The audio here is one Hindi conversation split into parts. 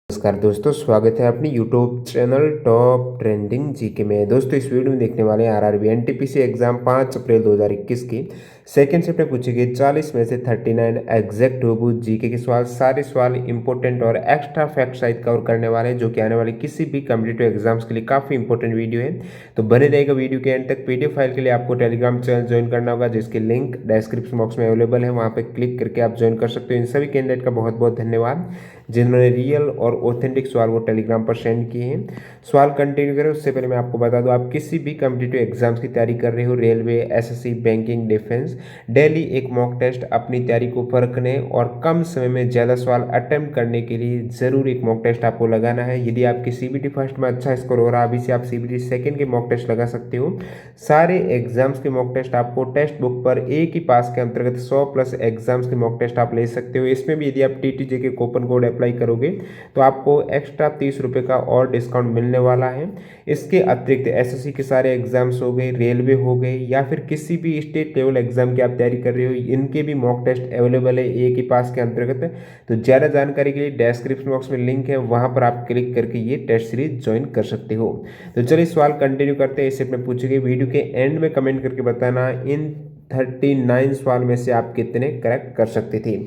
नमस्कार दोस्तों, स्वागत है अपनी YouTube channel top trending GK में। दोस्तों, इस वीडियो में देखने वाले हैं आरआरबी एनटीपीसी एग्जाम 5 अप्रैल 2021 की सेकंड शिफ्ट में पूछे गए 40 में से 39 एग्जैक्ट हुबहू जीके के सवाल। सारे सवाल इंपॉर्टेंट और एक्स्ट्रा फैक्ट सहित कवर करने वाले हैं, जो कि आने वाले किसी भी कॉम्पिटिटिव एग्जाम्स के लिए काफी इंपॉर्टेंट वीडियो है। तो बने रहेगा वीडियो के एंड तक। पीडीएफ फाइल के लिए आपको टेलीग्राम चैनल ज्वाइन करना होगा, जिसकी लिंक डिस्क्रिप्शन बॉक्स में अवेलेबल है। वहां पर क्लिक करके आप ज्वाइन कर सकते हो। इन सभी कैंडिडेट का बहुत बहुत धन्यवाद जिन्होंने रियल और ऑथेंटिक सवाल वो टेलीग्राम पर सेंड किए हैं। सवाल कंटिन्यू करें उससे पहले मैं आपको बता दूं, आप किसी भी कॉम्पिटिटिव एग्जाम्स की तैयारी कर रहे हो, railway, SSC, banking, defence, daily एक मॉक टेस्ट अपनी तैयारी को परखने और कम समय में ज़्यादा सवाल अटेम्प्ट करने के लिए जरूर एक मॉक टेस्ट आपको लगाना है। यदि आपकी सीबीटी फर्स्ट में अच्छा स्कोर हो रहा है, अभी से आप सीबीटी सेकंड के मॉक टेस्ट लगा सकते हो। सारे एग्जाम्स के मॉक टेस्ट आपको टेक्स्ट बुक पर एक ही पास के अंतर्गत 100+ एग्जाम्स के मॉक टेस्ट आप ले सकते हो। इसमें भी यदि आप टीटीजे के कूपन कोड अप्लाई करोगे तो आपको एक्स्ट्रा 30 रुपये का और डिस्काउंट मिलने वाला है। इसके अतिरिक्त एसएससी के सारे एग्जाम्स हो गए, रेलवे हो गए, या फिर किसी भी स्टेट लेवल एग्जाम की आप तैयारी कर रहे हो, इनके भी मॉक टेस्ट अवेलेबल है एक ही पास के अंतर्गत। तो ज़्यादा जानकारी के लिए डिस्क्रिप्शन बॉक्स में लिंक है, वहां पर आप क्लिक करके ये टेस्ट सीरीज ज्वाइन कर सकते हो। तो चलिए सवाल कंटिन्यू करते हैं। इससे अपने पूछे गए वीडियो के एंड में कमेंट करके बताना इन 39 सवाल में से आप कितने करेक्ट कर सकते थे।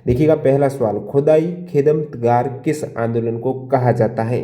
देखिएगा, पहला सवाल, खुदाई खिदमतगार किस आंदोलन को कहा जाता है?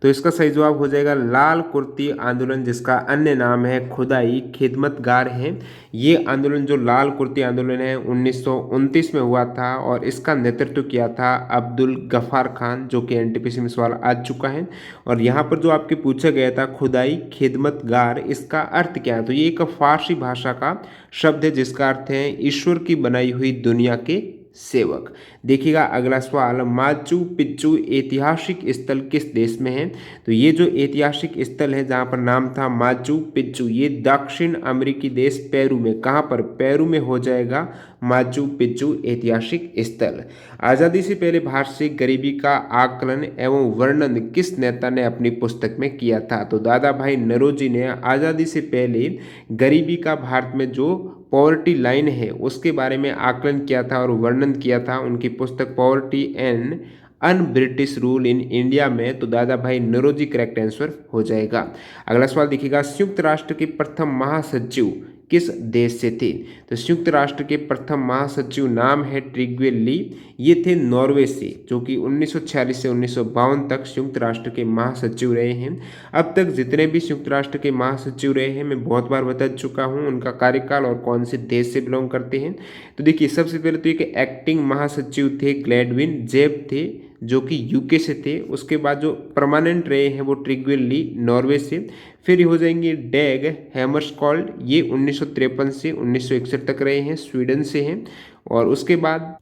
तो इसका सही जवाब हो जाएगा लाल कुर्ती आंदोलन, जिसका अन्य नाम है खुदाई खिदमतगार है। ये आंदोलन जो लाल कुर्ती आंदोलन है 1929 में हुआ था और इसका नेतृत्व किया था अब्दुल गफ्फार खान, जो कि एनटीपीसी में सवाल आ चुका है। और यहाँ पर जो आपके पूछा गया था खुदाई खिदमतगार, इसका अर्थ क्या है? तो ये एक फारसी भाषा का शब्द है जिसका अर्थ है ईश्वर की बनाई हुई दुनिया के सेवक। देखिएगा अगला सवाल, माचू पिच्चू ऐतिहासिक स्थल किस देश में है? तो ये जो ऐतिहासिक स्थल है जहाँ पर नाम था माचू पिच्चू, ये दक्षिण अमेरिकी देश पेरू में, कहाँ पर? पेरू में हो जाएगा माचू पिच्चू ऐतिहासिक स्थल। आज़ादी से पहले भारत से गरीबी का आकलन एवं वर्णन किस नेता ने अपनी पुस्तक में किया था? तो दादा भाई नौरोजी ने आज़ादी से पहले गरीबी का भारत में जो पॉवर्टी लाइन है उसके बारे में आकलन किया था और वर्णन किया था उनकी पुस्तक poverty and un British rule in India में। तो दादा भाई नौरोजी करेक्ट आंसर हो जाएगा। अगला सवाल देखिएगा, संयुक्त राष्ट्र के प्रथम महासचिव किस देश से थे? तो संयुक्त राष्ट्र के प्रथम महासचिव नाम है ट्रिग्वे ली, ये थे नॉर्वे से, जो कि 1946 से 1952 तक संयुक्त राष्ट्र के महासचिव रहे हैं। अब तक जितने भी संयुक्त राष्ट्र के महासचिव रहे हैं मैं बहुत बार बता चुका हूं उनका कार्यकाल और कौन से देश से बिलोंग करते हैं। तो देखिए, सबसे पहले तो एक एक्टिंग महासचिव थे ग्लैडविन जेब थे, जो कि यूके से थे। उसके बाद जो परमानेंट रहे हैं वो ट्रिग्वे ली नॉर्वे से। फिर हो जाएंगे डैग हैमरस्कॉल्ड, ये 1953 से 1961 तक रहे हैं, स्वीडन से हैं। और उसके बाद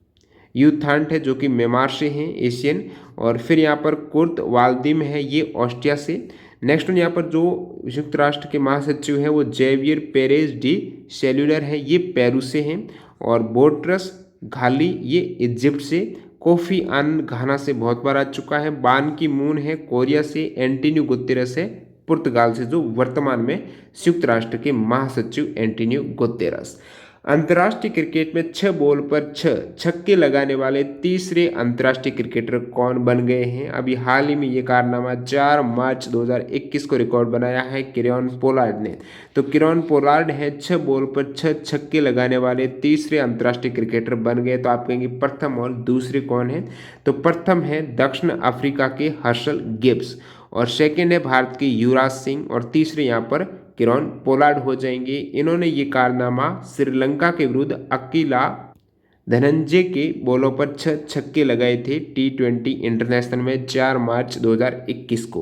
यूथांट है जो कि म्यांमार से हैं, एशियन। और फिर यहाँ पर कुर्त वाल्दिम है, ये ऑस्ट्रिया से। नेक्स्ट वन यहाँ पर जो संयुक्त राष्ट्र के महासचिव हैं वो जेवियर पेरेज डी सेल्यूलर है, ये पेरू से हैं। और बोट्रस घाली, ये इजिप्ट से। कोफी आन घाना से बहुत बार आ चुका है। बान की मून है कोरिया से। एंटोनियो गुतेरस है पुर्तगाल से, जो वर्तमान में संयुक्त राष्ट्र के महासचिव एंटोनियो गुतेरस। अंतर्राष्ट्रीय क्रिकेट में 6 बॉल पर 6 छक्के लगाने वाले तीसरे अंतर्राष्ट्रीय क्रिकेटर कौन बन गए हैं? अभी हाल ही में ये कारनामा 4 मार्च 2021 को रिकॉर्ड बनाया है किरॉन पोलार्ड ने। तो किरॉन पोलार्ड है 6 बॉल पर 6 छक्के लगाने वाले तीसरे अंतर्राष्ट्रीय क्रिकेटर बन गए। तो आप कहेंगे प्रथम और दूसरे कौन है? तो प्रथम है दक्षिण अफ्रीका के हर्षल गिब्स, और सेकेंड है भारत के युवराज सिंह, और तीसरे यहाँ पर किरॉन पोलार्ड हो जाएंगे। इन्होंने ये कारनामा श्रीलंका के विरुद्ध अकेला धनंजय के बॉलों पर 6 छक्के लगाए थे T20 इंटरनेशनल में 4 मार्च 2021 को।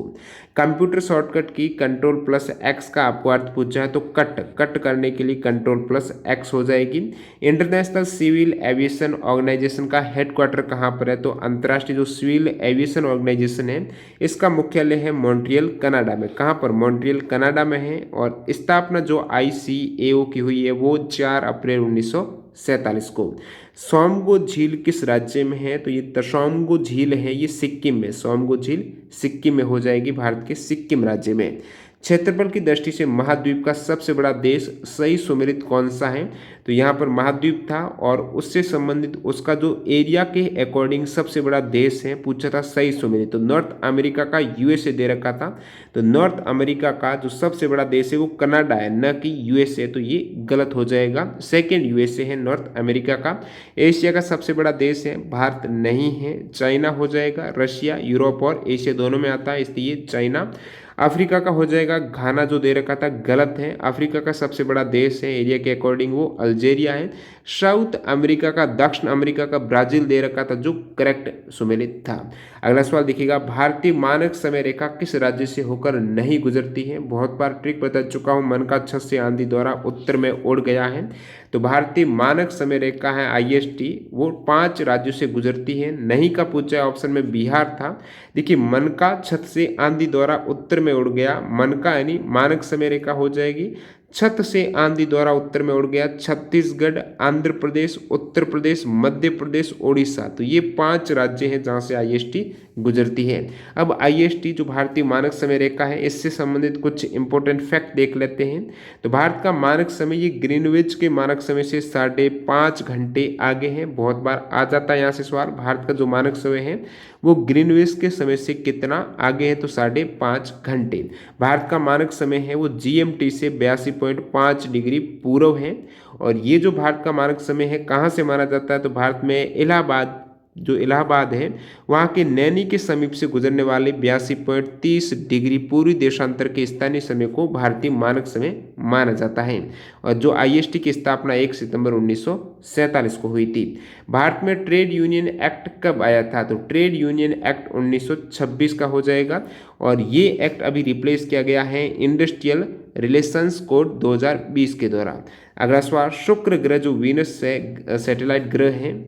कंप्यूटर शॉर्टकट की Ctrl+X का आपको अर्थ पूछा है, तो कट करने के लिए Ctrl+X हो जाएगी। इंटरनेशनल सिविल एविएशन ऑर्गेनाइजेशन का हेडक्वार्टर कहाँ पर है? तो अंतर्राष्ट्रीय जो सिविल एविएशन ऑर्गेनाइजेशन है इसका मुख्यालय है मॉन्ट्रियल कनाडा में। कहाँ पर? मॉन्ट्रियल कनाडा में है। और स्थापना जो ICAO की हुई है वो 4 अप्रैल 1947 को। सोमगो झील किस राज्य में है? तो ये तसोमगो झील है, ये सिक्किम में। सोमगो झील सिक्किम में हो जाएगी, भारत के सिक्किम राज्य में। क्षेत्रफल की दृष्टि से महाद्वीप का सबसे बड़ा देश सही सुमेलित कौन सा है? तो यहाँ पर महाद्वीप था और उससे संबंधित उसका जो एरिया के अकॉर्डिंग सबसे बड़ा देश है पूछा था सही सुमेलित। तो नॉर्थ अमेरिका का यूएसए दे रखा था। तो नॉर्थ अमेरिका का जो सबसे बड़ा देश है वो कनाडा है, न कि यूएसए। तो ये गलत हो जाएगा। सेकेंड यूएसए है नॉर्थ अमेरिका का। एशिया का सबसे बड़ा देश है, भारत नहीं है, चाइना हो जाएगा। रशिया यूरोप और एशिया दोनों में आता है, इसलिए चाइना। अफ्रीका का हो जाएगा घाना, जो दे रखा था गलत है। अफ्रीका का सबसे बड़ा देश है एरिया के अकॉर्डिंग वो अल्जेरिया है। साउथ अमेरिका का, दक्षिण अमेरिका का ब्राजील दे रखा था, जो करेक्ट सुमेलित था। अगला सवाल देखिएगा, भारतीय मानक समय रेखा किस राज्य से होकर नहीं गुजरती है? बहुत बार ट्रिक बता चुका हूं, मन का छत से आंधी द्वारा उत्तर में उड़ गया है। तो भारतीय मानक समय रेखा है IST, वो 5 राज्यों से गुजरती है। नहीं का पूछा है, ऑप्शन में बिहार था। देखिए, मन का छत से आंधी द्वारा उत्तर में उड़ गया, मन का यानी मानक समय रेखा हो जाएगी। छत से आंधी द्वारा उत्तर में उड़ गया छत्तीसगढ़, आंध्र प्रदेश, उत्तर प्रदेश, मध्य प्रदेश, ओडिशा। तो ये 5 राज्य हैं जहां से IST गुजरती है। अब IST जो भारतीय मानक समय रेखा है, इससे संबंधित कुछ इंपॉर्टेंट फैक्ट देख लेते हैं। तो भारत का मानक समय ये ग्रीनविच के मानक समय से 5.5 घंटे आगे है। बहुत बार आ जाता है यहाँ से सवाल, भारत का जो मानक समय है वो ग्रीनविच के समय से कितना आगे है? तो 5.5 घंटे। भारत का मानक समय है वो GMT से 82.5 डिग्री पूर्व है। और ये जो भारत का मानक समय है कहाँ से माना जाता है? तो भारत में इलाहाबाद, जो इलाहाबाद है वहाँ के नैनी के समीप से गुजरने वाले 82.30 डिग्री पूर्वी देशांतर के स्थानीय समय को भारतीय मानक समय माना जाता है। और जो IST की स्थापना 1 सितंबर 1947 को हुई थी। भारत में ट्रेड यूनियन एक्ट कब आया था? तो ट्रेड यूनियन एक्ट 1926 का हो जाएगा। और ये एक्ट अभी रिप्लेस किया गया है इंडस्ट्रियल रिलेशंस कोड 2020 के द्वारा। अगला सवाल, शुक्र ग्रह जो वीनस से सैटेलाइट ग्रह है,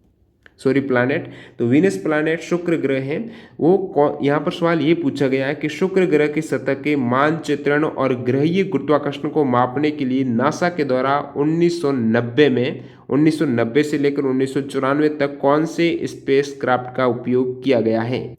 सॉरी प्लैनेट, तो वीनस प्लैनेट शुक्र ग्रह है वो। यहाँ पर सवाल ये पूछा गया है कि शुक्र ग्रह की सतह के मानचित्रण और ग्रहीय गुरुत्वाकर्षण को मापने के लिए नासा के द्वारा 1990 से लेकर 1994 तक कौन से स्पेस क्राफ्ट का उपयोग किया गया है?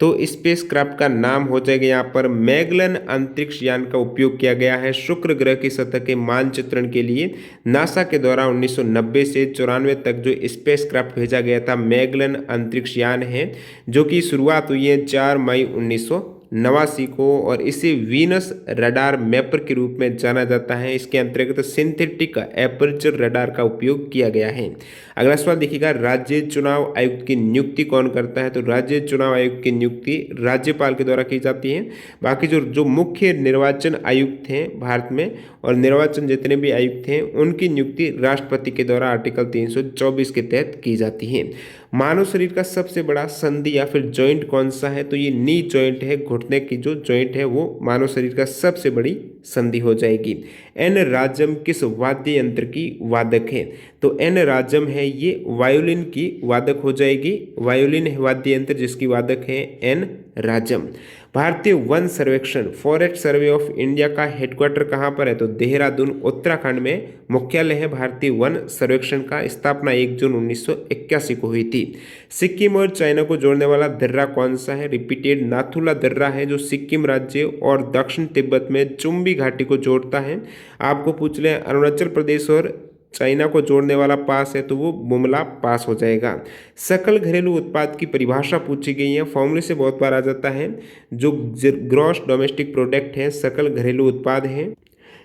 तो स्पेस क्राफ्ट का नाम हो जाएगा यहाँ पर मैगलन अंतरिक्ष यान का उपयोग किया गया है शुक्र ग्रह की सतह के मानचित्रण के लिए। नासा के द्वारा 1990 से 94 तक जो स्पेस क्राफ्ट भेजा गया था मैगलन अंतरिक्ष यान है, जो कि शुरुआत हुई है 4 मई 1989 को। और इसे वीनस रडार मैपर के रूप में जाना जाता है। इसके अंतर्गत सिंथेटिक एपर्चर रडार का उपयोग किया गया है। अगला सवाल देखिएगा, राज्य चुनाव आयुक्त की नियुक्ति कौन करता है? तो राज्य चुनाव आयुक्त की नियुक्ति राज्यपाल के द्वारा की जाती है। बाकी जो मुख्य निर्वाचन आयुक्त हैं भारत में, और निर्वाचन जितने भी आयुक्त हैं उनकी नियुक्ति राष्ट्रपति के द्वारा आर्टिकल 324 के तहत की जाती है। मानव शरीर का सबसे बड़ा संधि या फिर जॉइंट कौन सा है? तो ये नी जॉइंट है, घुटने की जो जॉइंट है वो मानव शरीर का सबसे बड़ी संधि हो जाएगी। एन राजम किस वाद्य यंत्र की वादक है? तो एन राजम है ये वायोलिन की वादक हो जाएगी। वायोलिन वाद्य यंत्र जिसकी वादक है एन राजम। भारतीय वन सर्वेक्षण फॉरेस्ट सर्वे ऑफ इंडिया का हेडक्वार्टर कहाँ पर है? तो देहरादून उत्तराखंड में मुख्यालय है भारतीय वन सर्वेक्षण का। स्थापना 1 जून 1981 को हुई थी। सिक्किम और चाइना को जोड़ने वाला दर्रा कौन सा है? रिपीटेड नाथुला दर्रा है जो सिक्किम राज्य और दक्षिण तिब्बत में चुम्बी घाटी को जोड़ता है। आपको पूछ लें अरुणाचल प्रदेश और चाइना को जोड़ने वाला पास है तो वो बुमला पास हो जाएगा। सकल घरेलू उत्पाद की परिभाषा पूछी गई है, फॉर्मूले से बहुत बार आ जाता है। जो ग्रॉस डोमेस्टिक प्रोडक्ट है सकल घरेलू उत्पाद है।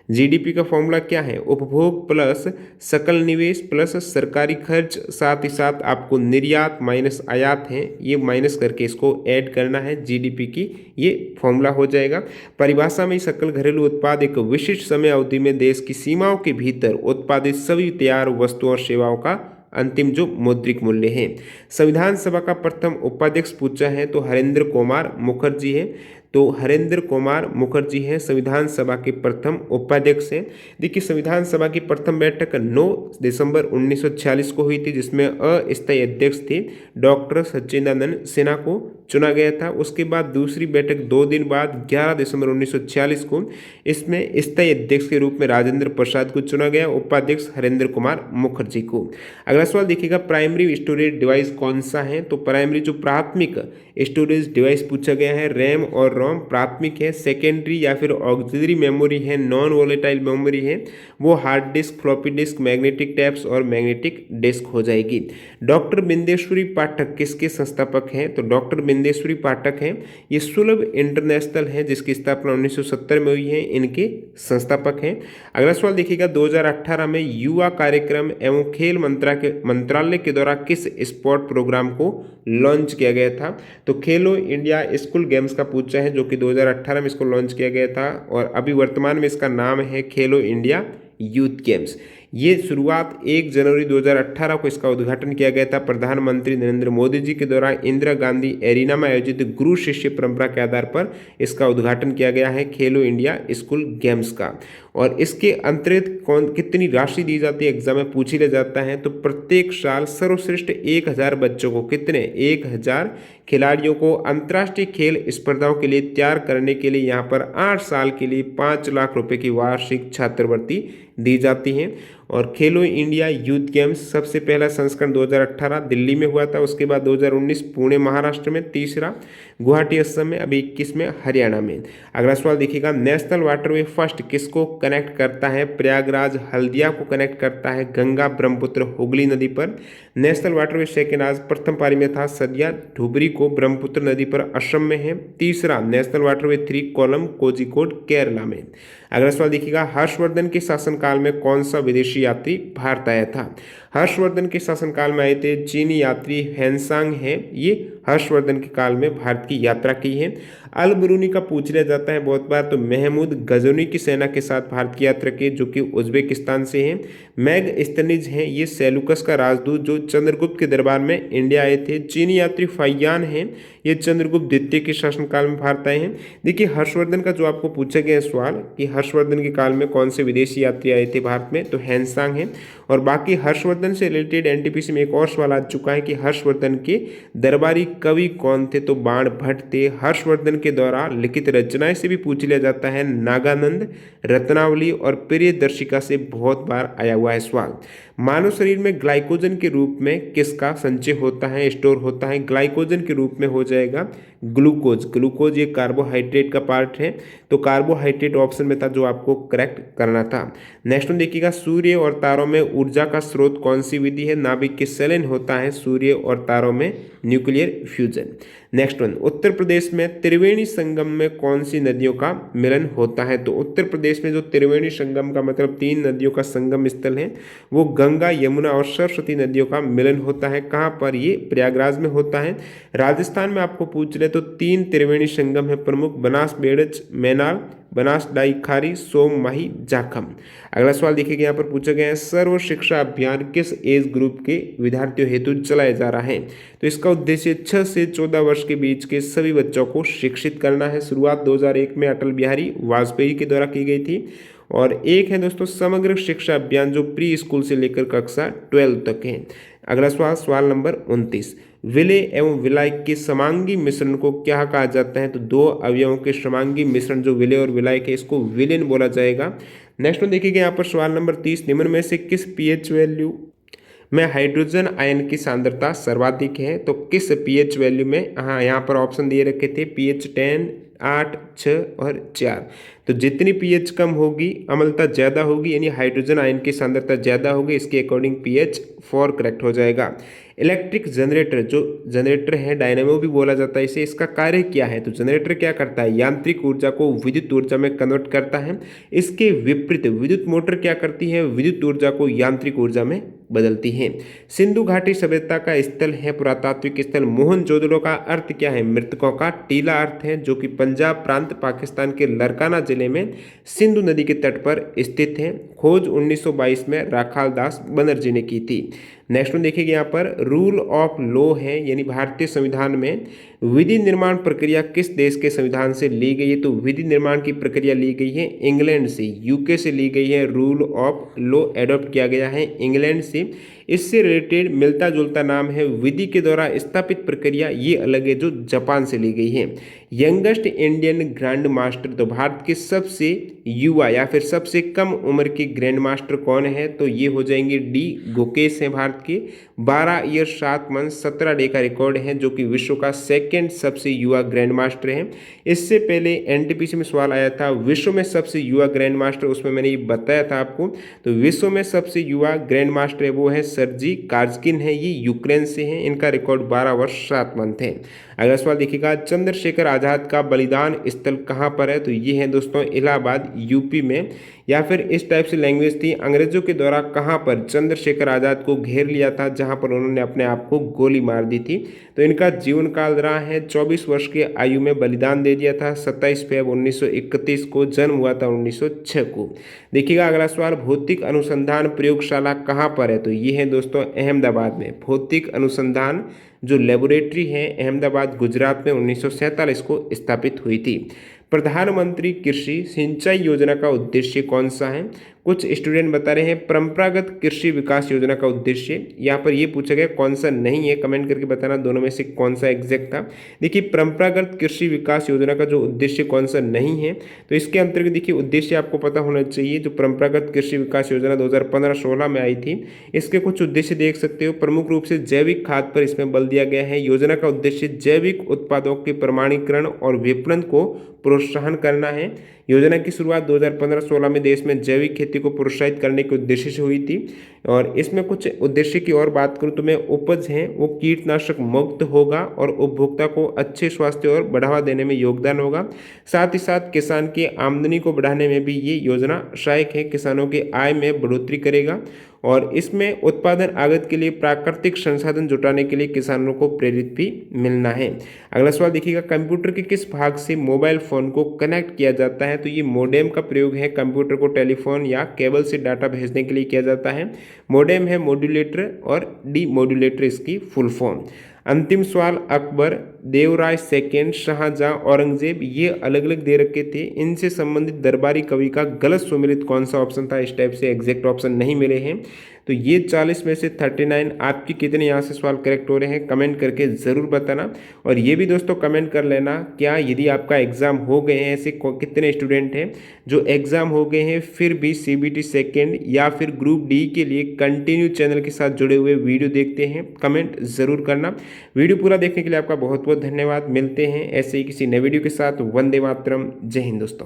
GDP का फॉर्मूला क्या है? उपभोग प्लस सकल निवेश प्लस सरकारी खर्च, साथ ही साथ आपको निर्यात माइनस आयात है, ये माइनस करके इसको ऐड करना है GDP की, ये फॉर्मूला हो जाएगा। परिभाषा में सकल घरेलू उत्पाद एक विशिष्ट समय अवधि में देश की सीमाओं के भीतर उत्पादित सभी तैयार वस्तुओं और सेवाओं का अंतिम जो मौद्रिक मूल्य है। संविधान सभा का प्रथम उपाध्यक्ष पूछा है तो हरेंद्र कुमार मुखर्जी है। तो हरेंद्र कुमार मुखर्जी हैं संविधान सभा के प्रथम उपाध्यक्ष हैं। देखिए, संविधान सभा की प्रथम बैठक 9 दिसंबर 1946 को हुई थी, जिसमें अस्थायी अध्यक्ष थे डॉक्टर सच्चिदानंद सिन्हा को चुना गया था। उसके बाद दूसरी बैठक 2 दिन बाद 11 दिसंबर 1946 को, इसमें स्थायी अध्यक्ष के रूप में राजेंद्र प्रसाद को चुना गया, उपाध्यक्ष हरेंद्र कुमार मुखर्जी को। अगला सवाल देखिएगा, प्राइमरी स्टोरेज डिवाइस कौन सा है? तो प्राइमरी जो प्राथमिक स्टोरेज डिवाइस पूछा गया है रैम और रोम रोम प्राथमिक है, सेकेंडरी या फिर ऑक्सिलरी मेमोरी है, नॉन वोलेटाइल मेमोरी है, वो hard disk, floppy disk, magnetic taps और मैग्नेटिक डिस्क हो जाएगी। डॉक्टर बिंदेश्वरी पाठक किसके संस्थापक हैं? तो डॉक्टर बिंदेश्वरी पाठक हैं, ये सुलभ इंटरनेशनल है जिसकी स्थापना 1970 में हुई है, इनके संस्थापक हैं। अगला सवाल देखिएगा, 2018 में युवा कार्यक्रम एवं खेल मंत्रालय के द्वारा किस स्पोर्ट प्रोग्राम को लॉन्च किया गया था? तो खेलो इंडिया स्कूल गेम्स का पूछा है, जो कि 2018 में इसको लॉन्च किया गया था और अभी वर्तमान में इसका नाम है खेलो इंडिया यूथ गेम्स। ये शुरुआत 1 जनवरी 2018 को इसका उद्घाटन किया गया था प्रधानमंत्री नरेंद्र मोदी जी के द्वारा इंदिरा गांधी एरिना में आयोजित गुरु शिष्य परंपरा के आधार पर इसका उद्घाटन किया गया है खेलो इंडिया स्कूल गेम्स का। और इसके अंतर्गत कितनी राशि दी जाती है, एग्जाम में पूछ ही ले जाता है। तो प्रत्येक साल सर्वश्रेष्ठ 1000 बच्चों को, कितने 1000 खिलाड़ियों को अंतर्राष्ट्रीय खेल स्पर्धाओं के लिए तैयार करने के लिए यहाँ पर 8 साल के लिए 5 लाख रुपए की वार्षिक छात्रवृत्ति दी जाती है। और खेलो इंडिया यूथ गेम्स सबसे पहला संस्करण 2018 दिल्ली में हुआ था, उसके बाद 2019 पुणे महाराष्ट्र में, तीसरा गुवाहाटी असम में, अभी 21 में हरियाणा में। अगला सवाल देखिएगा, नेशनल वाटरवे फर्स्ट किसको कनेक्ट करता है? प्रयागराज हल्दिया को कनेक्ट करता है गंगा ब्रह्मपुत्र हुगली नदी पर। नेशनल वाटरवे सेकेंड आज प्रथम पारी में था सदिया धुबरी को ब्रह्मपुत्र नदी पर असम में है। तीसरा नेशनल वाटरवे 3 कोलम कोझिकोड केरला में। अगला सवाल देखिएगा, हर्षवर्धन के शासनकाल में कौन सा विदेशी यात्री भारत आया था? हर्षवर्धन के शासनकाल में आए थे चीनी यात्री हेनसांग हैं, ये हर्षवर्धन के काल में भारत की यात्रा की है। अल बरूनी का पूछ लिया जाता है बहुत बार, तो महमूद गजनी की सेना के साथ भारत की यात्रा की, जो कि उज्बेकिस्तान से हैं। मैग स्तनिज हैं, ये सेलुकस का राजदूत जो चंद्रगुप्त के दरबार में इंडिया आए थे। चीनी यात्री फैयान हैं, ये चंद्रगुप्त द्वितीय के शासनकाल में भारत आए हैं। देखिए हर्षवर्धन का जो आपको पूछा गया सवाल कि हर्षवर्धन के काल में कौन से विदेशी यात्री आए थे भारत में, तो हेनसांग हैं। और बाकी हर्षवर्धन से रिलेटेड एनटीपीसी में एक और सवाल आ चुका है कि हर्षवर्धन के दरबारी कवि कौन थे, तो बाण भट्ट थे। हर्षवर्धन के द्वारा लिखित रचनाएं से भी पूछ लिया जाता है, नागानंद, रत्नावली और प्रियदर्शिका से बहुत बार आया हुआ है सवाल। मानव शरीर में ग्लाइकोजन के रूप में किसका संचय होता है, स्टोर होता है? ग्लाइकोजन के रूप में हो जाएगा ग्लूकोज। ग्लूकोज ये कार्बोहाइड्रेट का पार्ट है, तो कार्बोहाइड्रेट ऑप्शन में था जो आपको करेक्ट करना था। नेक्स्ट वन देखिएगा, सूर्य और तारों में ऊर्जा का स्रोत कौन सी विधि है? नाभिक के सेलेन होता है सूर्य और तारों में nuclear fusion. Next one, Uttar Pradesh में त्रिवेणी संगम में कौन सी नदियों का मिलन होता है? तो उत्तर प्रदेश में जो त्रिवेणी संगम का मतलब 3 नदियों का संगम स्थल है, वो गंगा, यमुना और सरस्वती नदियों का मिलन होता है। कहाँ पर? ये प्रयागराज में होता है। राजस्थान में आपको पूछ ले तो 3 त्रिवेणी संगम है प्रमुख, बनास बेड़च मैनाल, बनास डाई खारी, सोम माही जाखम। अगला सवाल देखिएगा, यहाँ पर पूछा गया है सर्व शिक्षा अभियान किस एज ग्रुप के विद्यार्थियों हेतु चलाया जा रहा है? तो इसका उद्देश्य 6 से 14 वर्ष के बीच के सभी बच्चों को शिक्षित करना है। शुरुआत 2001 में अटल बिहारी वाजपेयी के द्वारा की गई थी। और एक है दोस्तों समग्र शिक्षा अभियान जो प्री स्कूल से लेकर कक्षा 12 तक है। अगला सवाल, सवाल नंबर 29, विलय एवं विलय के समांगी मिश्रण को क्या कहा जाता है? तो 2 अवयवों के समांगी मिश्रण जो विलय और विलय के, इसको विलयन बोला जाएगा। नेक्स्ट में देखिएगा यहाँ पर सवाल नंबर 30, निम्न में से किस पीएच वैल्यू में हाइड्रोजन आयन की सांद्रता सर्वाधिक है? तो किस पीएच वैल्यू में? हाँ, यहाँ पर ऑप्शन दिए रखे थे पीएच 10, 8, 6 और 4। तो जितनी पीएच कम होगी अम्लता ज़्यादा होगी, यानी हाइड्रोजन आयन की सांद्रता ज़्यादा होगी, इसके अकॉर्डिंग पीएच 4 करेक्ट हो जाएगा। इलेक्ट्रिक जनरेटर जो जनरेटर है, डायनेमो भी बोला जाता है इसे, इसका कार्य क्या है? तो जनरेटर क्या करता है? यांत्रिक ऊर्जा को विद्युत ऊर्जा में कन्वर्ट करता है। इसके विपरीत विद्युत मोटर क्या करती है? विद्युत ऊर्जा को यांत्रिक ऊर्जा में बदलती है। सिंधु घाटी सभ्यता का स्थल है पुरातात्विक स्थल मोहनजोदड़ो का अर्थ क्या है? मृतकों का टीला अर्थ है, जो कि पंजाब प्रांत पाकिस्तान के लरकाना जिले में सिंधु नदी के तट पर स्थित है। खोज 1922 में राखाल दास बनर्जी ने की थी। नेक्स्ट में देखिएगा यहाँ पर रूल ऑफ लॉ है, यानी भारतीय संविधान में विधि निर्माण प्रक्रिया किस देश के संविधान से ली गई है? तो विधि निर्माण की प्रक्रिया ली गई है इंग्लैंड से, यूके से ली गई है। रूल ऑफ लॉ एडॉप्ट किया गया है इंग्लैंड से। इससे रिलेटेड मिलता जुलता नाम है विधि के द्वारा स्थापित प्रक्रिया, ये अलग है जो जापान से ली गई है। यंगेस्ट इंडियन ग्रैंड मास्टर, तो भारत के सबसे युवा या फिर सबसे कम उम्र के ग्रैंड मास्टर कौन है, तो ये हो जाएंगे डी गुकेश हैं भारत के। 12 ईयर 7 मंथ 17 डे का रिकॉर्ड है, जो कि विश्व का सेकंड सबसे युवा ग्रैंड मास्टर है। इससे पहले एनटीपीसी में सवाल आया था विश्व में सबसे युवा ग्रैंड मास्टर, उसमें मैंने ये बताया था आपको। तो विश्व में सबसे युवा ग्रैंड मास्टर है वो है सर्जी कार्जकिन है, ये यूक्रेन से हैं। इनका रिकॉर्ड 12 वर्ष 7 मंथ है। अगला सवाल देखिएगा, चंद्रशेखर आजाद का बलिदान स्थल कहाँ पर है, तो ये है दोस्तों इलाहाबाद यूपी में। या फिर इस टाइप से लैंग्वेज थी, अंग्रेजों के द्वारा कहाँ पर चंद्रशेखर आजाद को घेर लिया था, जहाँ पर उन्होंने अपने आप को गोली मार दी थी। तो इनका जीवन काल रहा है 24 वर्ष की आयु में बलिदान दे दिया था। 27 फरवरी 1931 को जन्म हुआ था 1906 को। देखिएगा अगला सवाल, भौतिक अनुसंधान प्रयोगशाला कहाँ पर है, तो ये है दोस्तों अहमदाबाद में। भौतिक अनुसंधान जो लेबोरेटरी है अहमदाबाद गुजरात में 1947 को स्थापित हुई थी। प्रधानमंत्री कृषि सिंचाई योजना का उद्देश्य कौन सा है, कुछ स्टूडेंट बता रहे हैं परंपरागत कृषि विकास योजना का उद्देश्य। यहाँ पर ये पूछा गया कौन सा नहीं है, कमेंट करके बताना दोनों में से कौन सा एग्जैक्ट था। देखिए परंपरागत कृषि विकास योजना का जो उद्देश्य कौन सा नहीं है, तो इसके अंतर्गत देखिए उद्देश्य आपको पता होना चाहिए। जो परंपरागत कृषि विकास योजना 2015-16 में आई थी, इसके कुछ उद्देश्य देख सकते हो। प्रमुख रूप से जैविक खाद पर इसमें बल दिया गया है। योजना का उद्देश्य जैविक उत्पादों के प्रमाणीकरण और विपणन को प्रोत्साहन करना है। योजना की शुरुआत 2015-16 में देश में जैविक खेती को प्रोत्साहित करने के उद्देश्य से हुई थी। और इसमें कुछ उद्देश्य की और बात करूँ तो मैं उपज है वो कीटनाशक मुक्त होगा और उपभोक्ता को अच्छे स्वास्थ्य और बढ़ावा देने में योगदान होगा। साथ ही साथ किसान की आमदनी को बढ़ाने में भी ये योजना सहायक है, किसानों की आय में बढ़ोतरी करेगा। और इसमें उत्पादन आगत के लिए प्राकृतिक संसाधन जुटाने के लिए किसानों को प्रेरित भी मिलना है। अगला सवाल देखिएगा, कंप्यूटर के किस भाग से मोबाइल फोन को कनेक्ट किया जाता है, तो ये मोडेम का प्रयोग है। कंप्यूटर को टेलीफोन या केबल से डाटा भेजने के लिए किया जाता है। मोडेम है मॉड्यूलेटर और डी मॉड्यूलेटर इसकी फुल फॉर्म। अंतिम सवाल, अकबर, देवराय सेकेंड, शाहजहां, औरंगजेब, ये अलग अलग दे रखे थे। इनसे संबंधित दरबारी कवि का गलत सुमेलित कौन सा ऑप्शन था, इस टाइप से एग्जैक्ट ऑप्शन नहीं मिले हैं। तो ये 40 में से 39 आपकी कितने यहाँ से सवाल करेक्ट हो रहे हैं, कमेंट करके ज़रूर बताना। और ये भी दोस्तों कमेंट कर लेना, क्या यदि आपका एग्ज़ाम हो गए हैं, ऐसे कितने स्टूडेंट हैं जो एग्ज़ाम हो गए हैं फिर भी सीबीटी सेकेंड या फिर ग्रुप डी के लिए कंटिन्यू चैनल के साथ जुड़े हुए वीडियो देखते हैं, कमेंट ज़रूर करना। वीडियो पूरा देखने के लिए आपका बहुत बहुत धन्यवाद। मिलते हैं ऐसे ही किसी नए वीडियो के साथ। वंदे मातरम, जय हिंद दोस्तों।